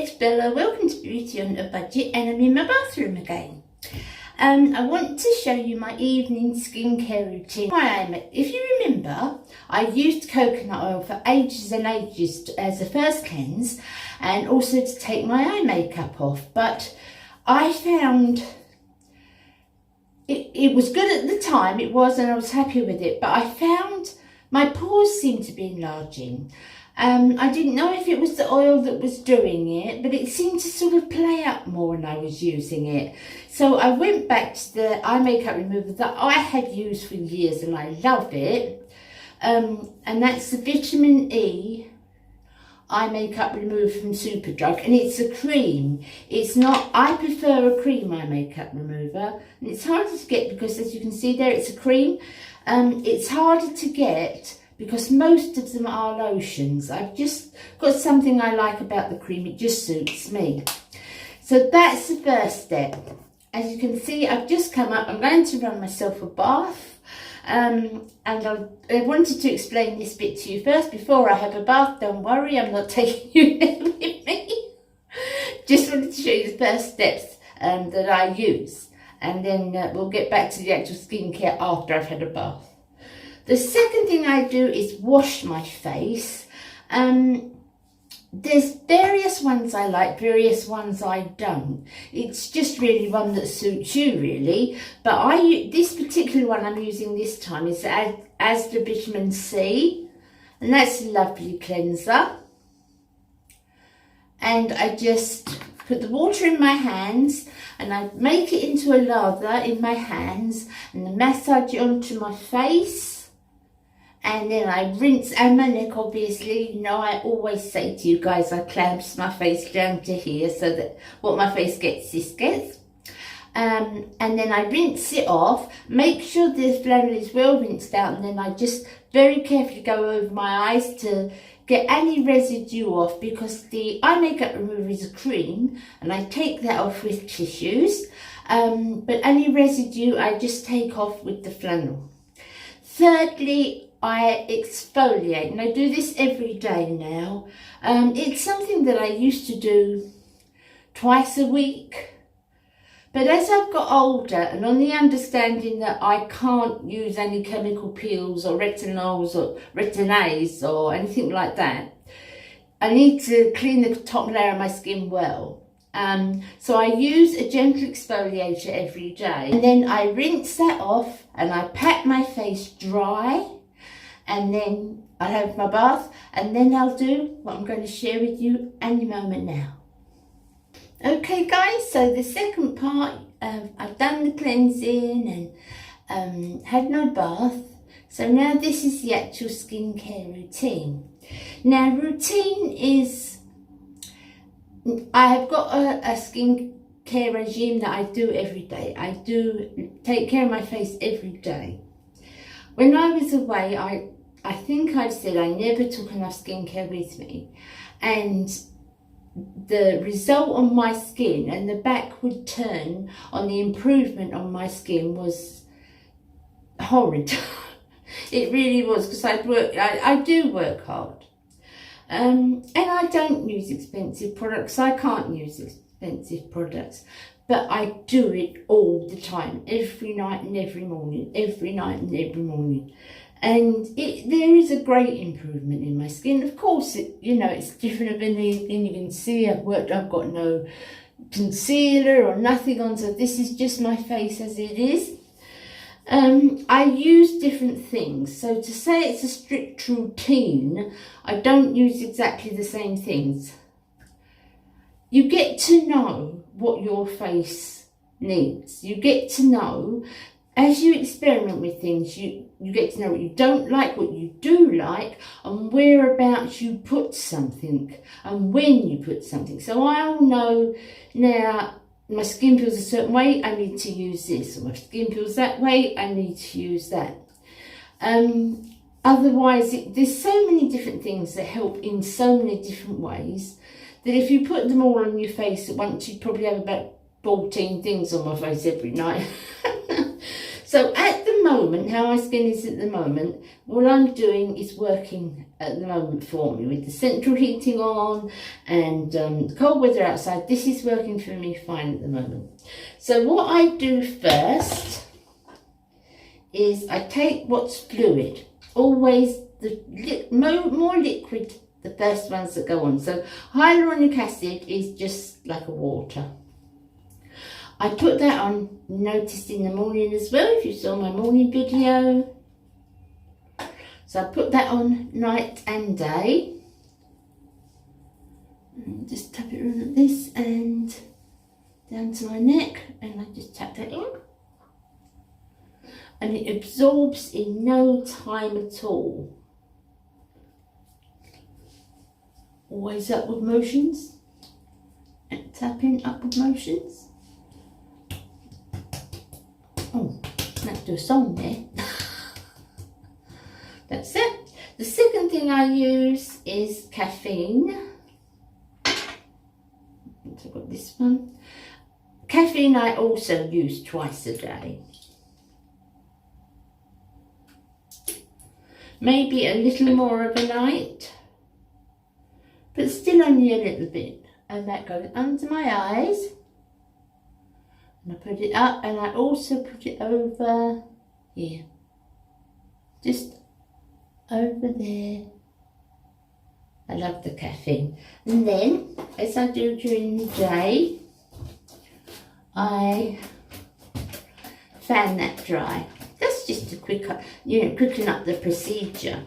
it's Bella. Welcome to Beauty on a Budget, and I'm in my bathroom again. I want to show you my evening skincare routine. If you remember, I used coconut oil for ages and ages as a first cleanse and also to take my eye makeup off, but I found it was good at the time, it was, and I was happy with it, but I found my pores seemed to be enlarging. I didn't know if it was the oil that was doing it, but it seemed to sort of play up more when I was using it. So I went back to the eye makeup remover that I had used for years and I love it. And that's the Vitamin E eye makeup remover from Superdrug, and it's a cream. It's not, I prefer a cream eye makeup remover, and it's harder to get because, as you can see there, it's a cream. It's harder to get because most of them are lotions. I've just got something I like about the cream, it just suits me. So that's the first step. As you can see, I've just come up, I'm going to run myself a bath. And I wanted to explain this bit to you first before I have a bath. Don't worry, I'm not taking you there with me. Just wanted to show you the first steps that I use, and then we'll get back to the actual skincare after I've had a bath. The second thing I do is wash my face. There's various ones I like, various ones I don't. It's just really one that suits you, really. But this particular one I'm using this time is as the Vitamin C, and that's a lovely cleanser. And I just put the water in my hands and I make it into a lather in my hands and I massage it onto my face. And then I rinse, and my neck, obviously. You know, I always say to you guys, I clamps my face down to here so that what my face gets, this gets. And then I rinse it off, make sure the flannel is well rinsed out, and then I just very carefully go over my eyes to get any residue off, because the eye makeup remover is a cream, and I take that off with tissues. But any residue I just take off with the flannel. Thirdly, I exfoliate, and I do this every day now. It's something that I used to do twice a week, but as I've got older and on the understanding that I can't use any chemical peels or retinols or retin-A's or anything like that, I need to clean the top layer of my skin well. So I use a gentle exfoliator every day, and then I rinse that off and I pat my face dry. And then I'll have my bath, and then I'll do what I'm going to share with you any moment now. Okay guys, so the second part, I've done the cleansing and had my bath. So now this is the actual skincare routine. Now routine is, I have got a skincare regime that I do every day. I do take care of my face every day. When I was away, I think I've said I never took enough skincare with me, and the result on my skin and the backward turn on the improvement on my skin was horrid. It really was, because I do work hard, and I don't use expensive products. I can't use expensive products, but I do it all the time, every night and every morning, every night and every morning. And there is a great improvement in my skin. Of course, you know, it's different of anything. You can see I've got no concealer or nothing on, so this is just my face as it is. I use different things. So to say it's a strict routine, I don't use exactly the same things. You get to know what your face needs. You get to know, as you experiment with things, you get to know what you don't like, what you do like, and whereabouts you put something and when you put something. So I'll know now, my skin feels a certain way, I need to use this, or my skin feels that way, I need to use that. Otherwise, there's so many different things that help in so many different ways that if you put them all on your face at once, you'd probably have about 14 things on my face every night. So at the moment, how my skin is at the moment, what I'm doing is working at the moment for me with the central heating on and cold weather outside. This is working for me fine at the moment. So what I do first is I take what's fluid, always the more liquid, the first ones that go on. So hyaluronic acid is just like a water. I put that on, noticed in the morning as well, if you saw my morning video. So I put that on night and day. And just tap it around like this and down to my neck, and I just tap that in. And it absorbs in no time at all. Always upward motions, and tapping upward motions. Oh, let's do a song there. That's it. The second thing I use is caffeine. So I've got this one. Caffeine I also use twice a day. Maybe a little more of a night, but still only a little bit. And that goes under my eyes. And I put it up, and I also put it over here. Just over there. I love the caffeine. And then, as I do during the day, I fan that dry. That's just a quick, quicken up the procedure.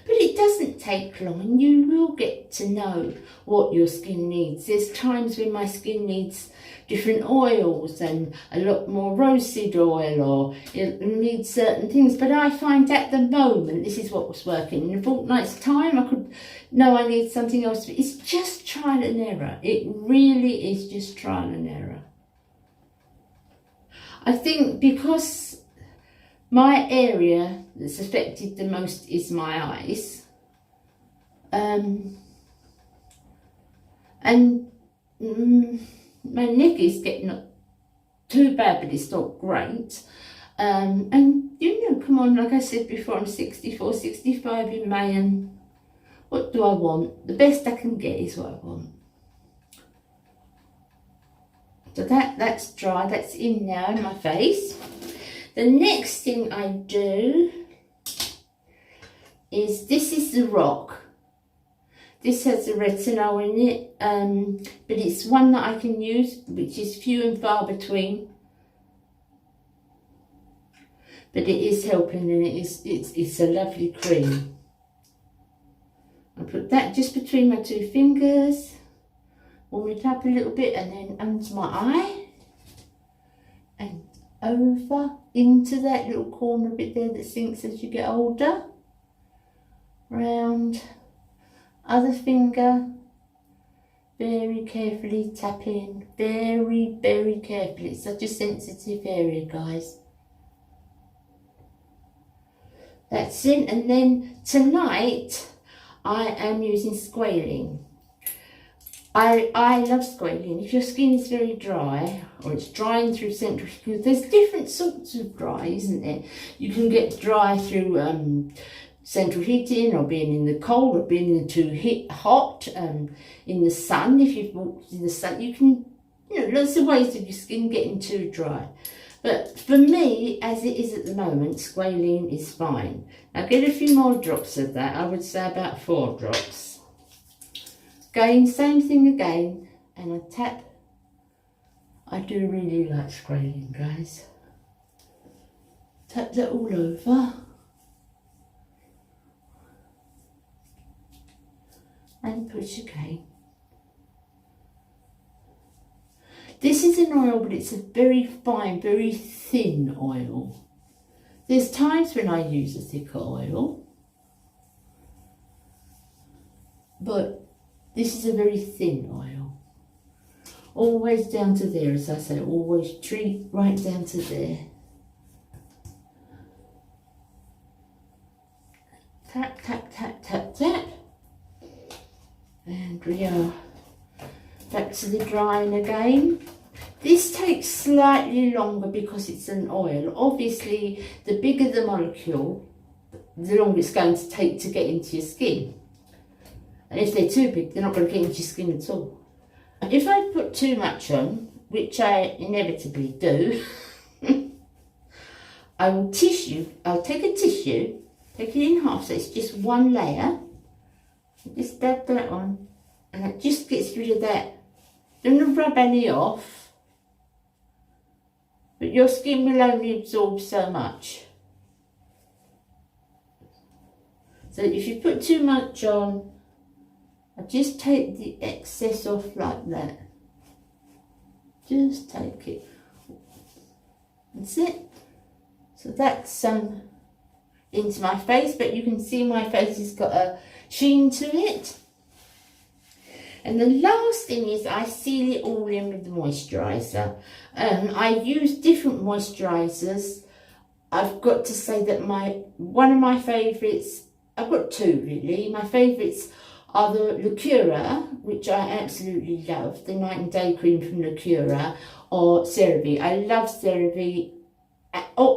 But it doesn't take long, and you will get to know what your skin needs. There's times when my skin needs different oils and a lot more roseseed oil, or it needs certain things. But I find at the moment, this is what was working. In a fortnight's time, I could know I need something else. But it's just trial and error. It really is just trial and error. I think because my area that's affected the most is my eyes. My neck is getting not too bad, but it's not great. And come on, like I said before, I'm 64, 65 in May, and what do I want? The best I can get is what I want. So that's dry, that's in now in my face. The next thing I do is, this is the Rock. This has a retinol in it, but it's one that I can use, which is few and far between. But it is helping, and it's a lovely cream. I put that just between my two fingers, warm it up a little bit, and then under my eye, and over into that little corner bit there that sinks as you get older. Round, other finger, very carefully tap in, very, very carefully. It's such a sensitive area, guys. That's it. And then tonight I am using squalene. I love squalene. If your skin is very dry, or it's drying through central heating, there's different sorts of dry, isn't there? You can get dry through central heating, or being in the cold, or being too hot, in the sun. If you've walked in the sun, you can, lots of ways of your skin getting too dry. But for me, as it is at the moment, squalene is fine. Now get a few more drops of that. I would say about 4 drops. Again, same thing again, and I tap. I do really like squalene, guys. Tap that all over. And push again. This is an oil, but it's a very fine, very thin oil. There's times when I use a thicker oil, but this is a very thin oil. Always down to there, as I say, always treat right down to there. Tap, tap, tap, tap, tap. And we are back to the drying again. This takes slightly longer because it's an oil. Obviously, the bigger the molecule, the longer it's going to take to get into your skin. And if they're too big, they're not going to get into your skin at all. If I put too much on, which I inevitably do, I'll take a tissue, take it in half so it's just one layer, just dab that on, and it just gets rid of that. Don't rub any off, but your skin will only absorb so much. So if you put too much on, I just take the excess off like that. Just take it. That's it. So that's into my face, but you can see my face has got a sheen to it. And the last thing is I seal it all in with the moisturiser. I use different moisturisers. I've got to say that one of my favourites, I've got two really. My favourites are the Lacura, which I absolutely love, the night and day cream from Lacura, or CeraVe. I love CeraVe.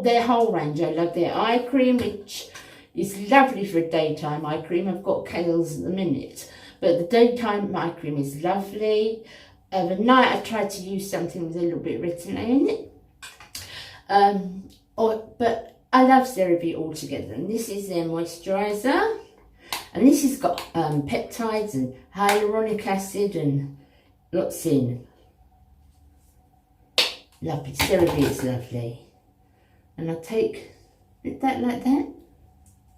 Their whole range. I love their eye cream, which is lovely for a daytime eye cream. I've got Kale's at the minute, but the daytime eye cream is lovely. At night I try to use something with a little bit of retin-A in it. But I love CeraVe altogether, and this is their moisturiser. And this has got peptides and hyaluronic acid and lots in. Lovely, CeraVe is lovely. And I take that like that,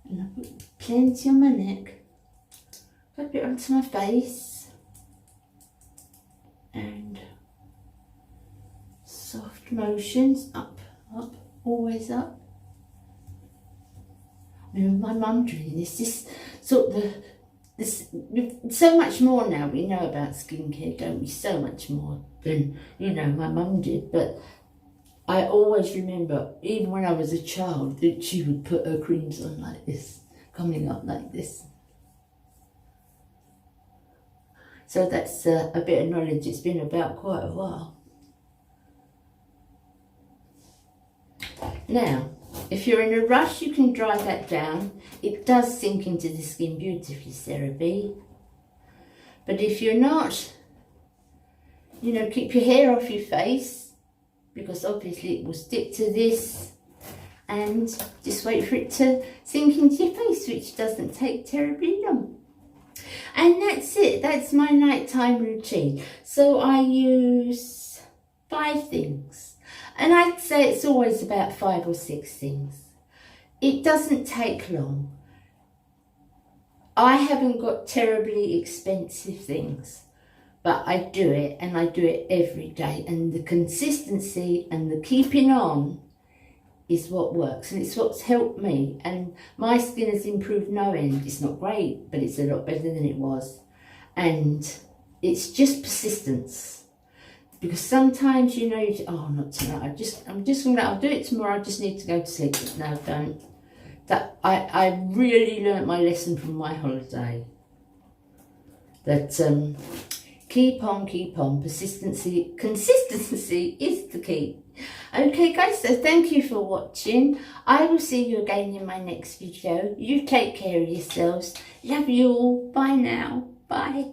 and I put plenty on my neck, rub it onto my face, and soft motions, up, up, always up. I remember my mum doing this so much more now we know about skincare, don't we? So much more than, my mum did, but I always remember, even when I was a child, that she would put her creams on like this, coming up like this. So that's a bit of knowledge. It's been about quite a while. Now, if you're in a rush, you can dry that down. It does sink into the skin beautifully, CeraVe. But if you're not, keep your hair off your face, because obviously it will stick to this, and just wait for it to sink into your face, which doesn't take terribly long. And that's it. That's my nighttime routine. So I use 5 things. And I'd say it's always about 5 or 6 things. It doesn't take long. I haven't got terribly expensive things, but I do it, and I do it every day. And the consistency and the keeping on is what works, and it's what's helped me. And my skin has improved no end. It's not great, but it's a lot better than it was. And it's just persistence. Because sometimes, oh, not tonight. I'll do it tomorrow. I just need to go to sleep. No, don't. I really learnt my lesson from my holiday. That keep on. Consistency is the key. Okay, guys. So thank you for watching. I will see you again in my next video. You take care of yourselves. Love you all. Bye now. Bye.